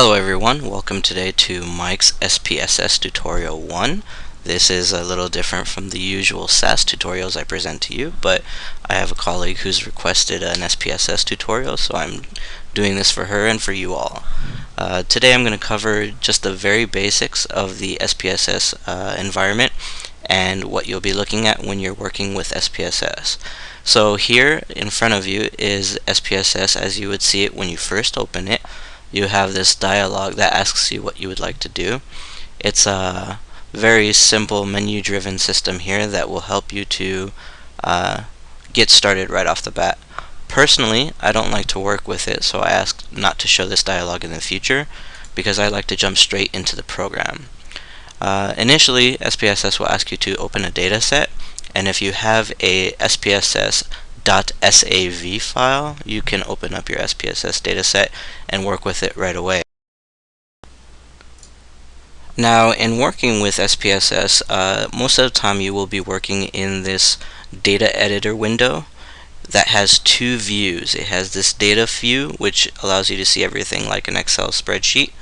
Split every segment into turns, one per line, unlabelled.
Hello everyone, welcome today to Mike's SPSS Tutorial 1. This is a little different from the usual SAS tutorials I present to you, but I have a colleague who's requested an SPSS tutorial, so I'm doing this for her and for you all. Today I'm going to cover just the very basics of the SPSS environment and what you'll be looking at when you're working with SPSS. So here in front of you is SPSS as you would see it when you first open it. You have this dialog that asks you what you would like to do. It's a very simple menu-driven system here that will help you to get started right off the bat. Personally, I don't like to work with it, so I ask not to show this dialog in the future because I like to jump straight into the program. Initially, SPSS will ask you to open a data set, and if you have a SPSS .sav file, you can open up your SPSS dataset and work with it right away. Now, in working with SPSS, most of the time you will be working in this data editor window that has two views. It has this data view, which allows you to see everything like an Excel spreadsheet,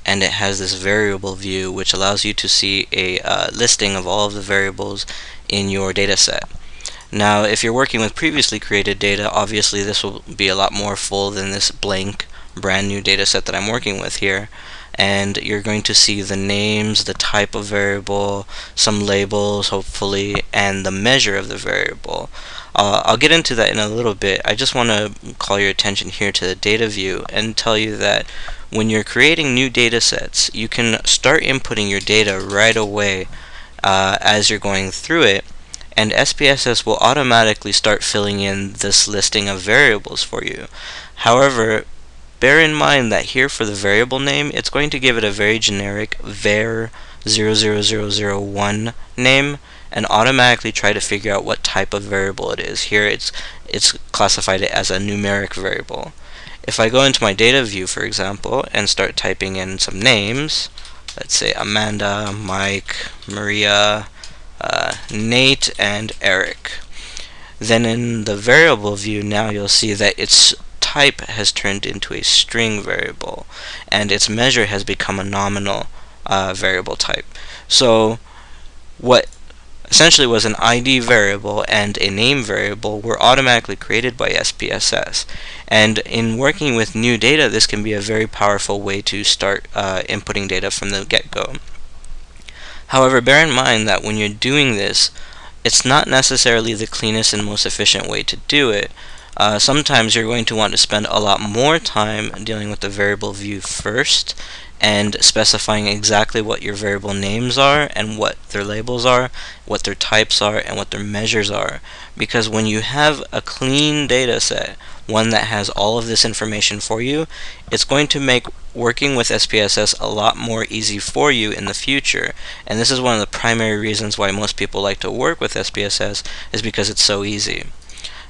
and it has this variable view, which allows you to see a listing of all of the variables in your dataset. Now, if you're working with previously created data, obviously this will be a lot more full than this blank, brand new data set that I'm working with here. And you're going to see the names, the type of variable, some labels, hopefully, and the measure of the variable. I'll get into that in a little bit. I just want to call your attention here to the data view and tell you that when you're creating new data sets, you can start inputting your data right away as you're going through it. And SPSS will automatically start filling in this listing of variables for you. However, bear in mind that here for the variable name, it's going to give it a very generic var 00001 name and automatically try to figure out what type of variable it is. Here it's classified it as a numeric variable. If I go into my data view, for example, and start typing in some names, let's say Amanda, Mike, Maria, Nate, and Eric. Then in the variable view, now you'll see that its type has turned into a string variable and its measure has become a nominal variable type. So what essentially was an ID variable and a name variable were automatically created by SPSS. And in working with new data, this can be a very powerful way to start inputting data from the get-go. However, bear in mind that when you're doing this, it's not necessarily the cleanest and most efficient way to do it. Sometimes you're going to want to spend a lot more time dealing with the variable view first and specifying exactly what your variable names are and what their labels are, what their types are, and what their measures are. Because when you have a clean data set, one that has all of this information for you, it's going to make working with SPSS a lot more easy for you in the future. And this is one of the primary reasons why most people like to work with SPSS, is because it's so easy.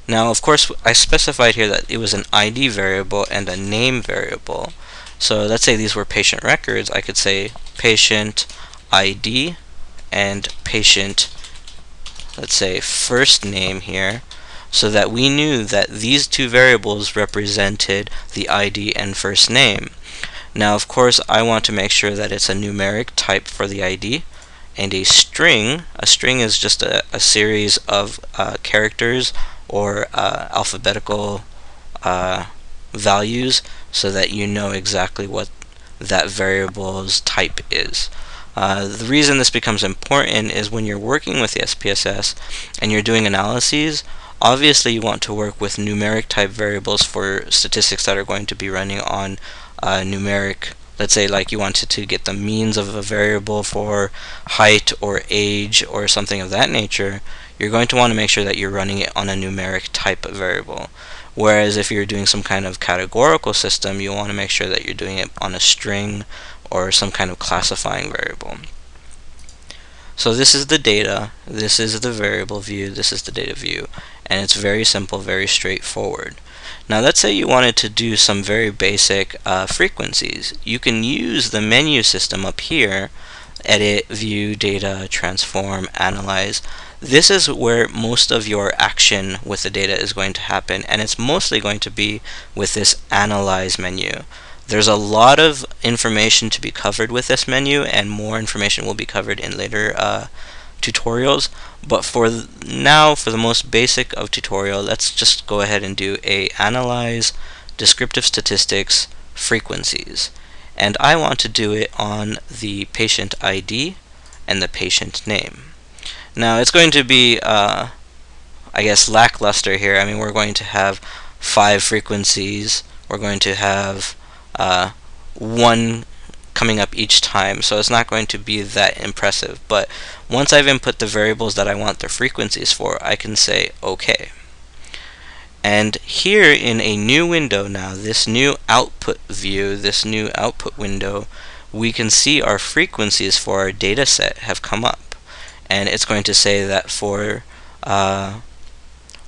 Now, of course, I specified here that it was an ID variable and a name variable. So let's say these were patient records. I could say patient ID and patient, let's say, first name here, so that we knew that these two variables represented the ID and first name. Now, of course, I want to make sure that it's a numeric type for the ID, and a string is just a series of characters or alphabetical values, so that you know exactly what that variable's type is. The reason this becomes important is when you're working with the SPSS and you're doing analyses, obviously you want to work with numeric type variables for statistics that are going to be running on numeric. Let's say like you wanted to get the means of a variable for height or age or something of that nature, you're going to want to make sure that you're running it on a numeric type of variable. Whereas if you're doing some kind of categorical system, you want to make sure that you're doing it on a string or some kind of classifying variable. So this is the data, this is the variable view, this is the data view, and it's very simple, very straightforward. Now let's say you wanted to do some very basic frequencies. You can use the menu system up here, edit, view, data, transform, analyze. This is where most of your action with the data is going to happen, and it's mostly going to be with this analyze menu. There's a lot of information to be covered with this menu, and more information will be covered in later tutorials. But for now, for the most basic of tutorial, let's just go ahead and do a analyze descriptive statistics frequencies. And I want to do it on the patient ID and the patient name. Now it's going to be I guess lackluster here. I mean, we're going to have 5 frequencies. We're going to have one coming up each time, so it's not going to be that impressive. But once I've input the variables that I want their frequencies for, I can say OK. And here in a new window now, this new output view, this new output window, we can see our frequencies for our data set have come up. And it's going to say that for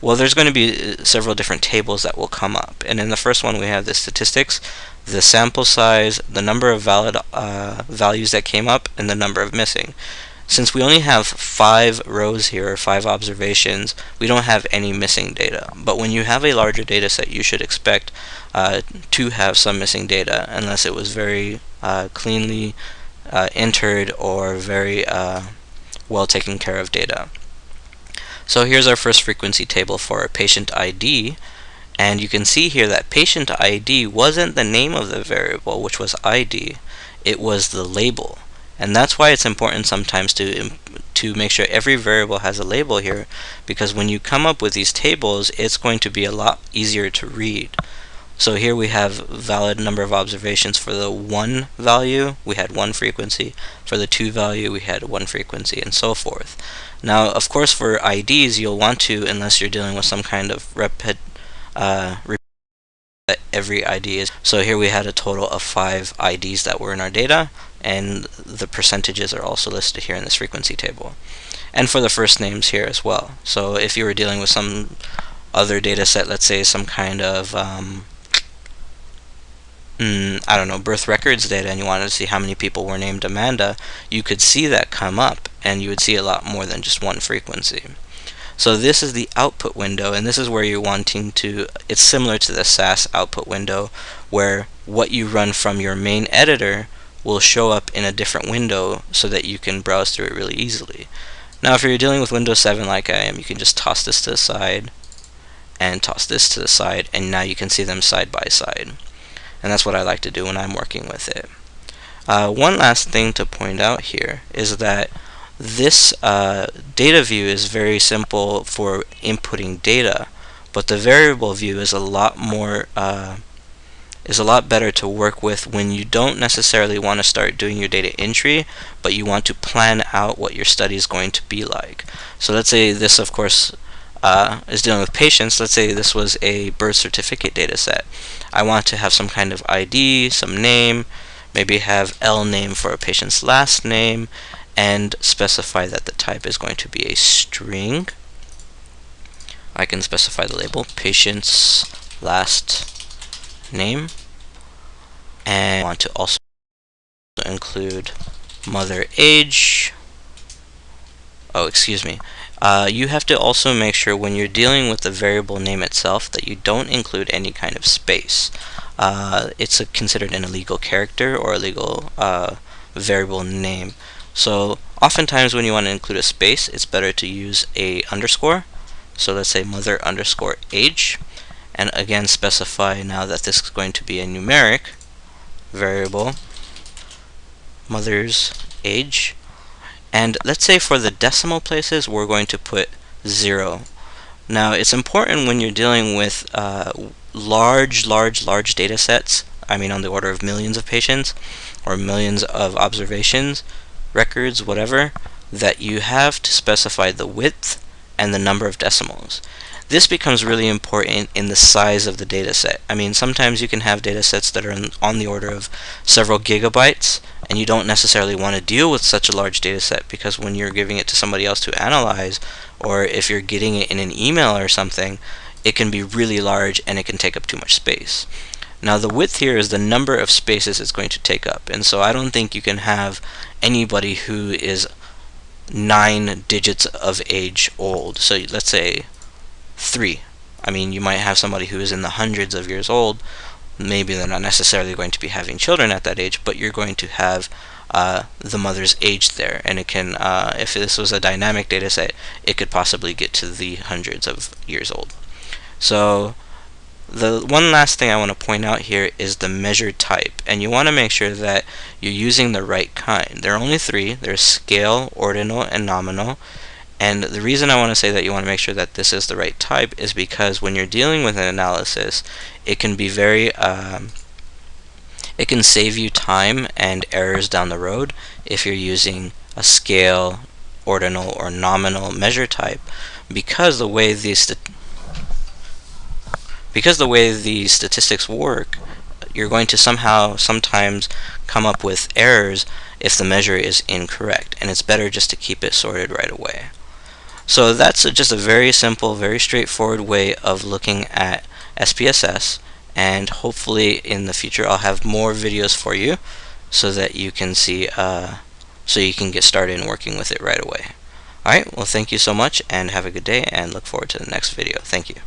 well, there's going to be several different tables that will come up. And in the first one, we have the statistics, the sample size, the number of valid values that came up, and the number of missing. Since we only have 5 rows here, or 5 observations, we don't have any missing data. But when you have a larger data set, you should expect to have some missing data, unless it was very cleanly entered or very well taken care of data. So here's our first frequency table for our patient ID, and you can see here that patient ID wasn't the name of the variable, which was ID, it was the label. And that's why it's important sometimes to make sure every variable has a label here, because when you come up with these tables, it's going to be a lot easier to read. So here we have valid number of observations. For the 1 value, we had 1 frequency. For the 2 value, we had 1 frequency, and so forth. Now, of course, for IDs, you'll want to, unless you're dealing with some kind of repeat that every ID is. So here we had a total of 5 IDs that were in our data, and the percentages are also listed here in this frequency table. And for the first names here as well. So if you were dealing with some other data set, let's say some kind of I don't know, birth records data, and you wanted to see how many people were named Amanda, you could see that come up, and you would see a lot more than just 1 frequency. So this is the output window, and this is where you're wanting to, it's similar to the SAS output window, where what you run from your main editor will show up in a different window so that you can browse through it really easily. Now if you're dealing with Windows 7 like I am, you can just toss this to the side and toss this to the side, and now you can see them side by side. And that's what I like to do when I'm working with it. One last thing to point out here is that this data view is very simple for inputting data, but the variable view is a lot more is a lot better to work with when you don't necessarily want to start doing your data entry, but you want to plan out what your study is going to be like. So let's say this, of course, is dealing with patients. Let's say this was a birth certificate data set. I want to have some kind of ID, some name, maybe have L name for a patient's last name, and specify that the type is going to be a string. I can specify the label, patient's last name, and I want to also include mother age. Oh, excuse me. You have to also make sure when you're dealing with the variable name itself that you don't include any kind of space. It's considered an illegal character or illegal variable name. So oftentimes when you want to include a space, it's better to use a underscore. So let's say mother underscore age, and again specify now that this is going to be a numeric variable, mother's age. And let's say for the decimal places, we're going to put 0. Now, it's important when you're dealing with large data sets, I mean on the order of millions of patients, or millions of observations, records, whatever, that you have to specify the width and the number of decimals. This becomes really important in the size of the data set. I mean, sometimes you can have data sets that are on the order of several gigabytes, and you don't necessarily want to deal with such a large data set, because when you're giving it to somebody else to analyze, or if you're getting it in an email or something, it can be really large and it can take up too much space. Now the width here is the number of spaces it's going to take up, and so I don't think you can have anybody who is 9 digits of age old. So let's say 3. I mean, you might have somebody who is in the hundreds of years old, maybe they're not necessarily going to be having children at that age, but you're going to have the mother's age there, and it can, if this was a dynamic data set, it could possibly get to the hundreds of years old. So the one last thing I want to point out here is the measure type, and you want to make sure that you're using the right kind. There are only three. There's scale, ordinal, and nominal. And the reason I want to say that you want to make sure that this is the right type is because when you're dealing with an analysis, it can be very it can save you time and errors down the road if you're using a scale, ordinal, or nominal measure type, because the way the statistics work, you're going to sometimes come up with errors if the measure is incorrect, and it's better just to keep it sorted right away. So that's just a very simple, very straightforward way of looking at SPSS, and hopefully in the future I'll have more videos for you so that you can see, so you can get started in working with it right away. Alright, well, thank you so much, and have a good day, and look forward to the next video. Thank you.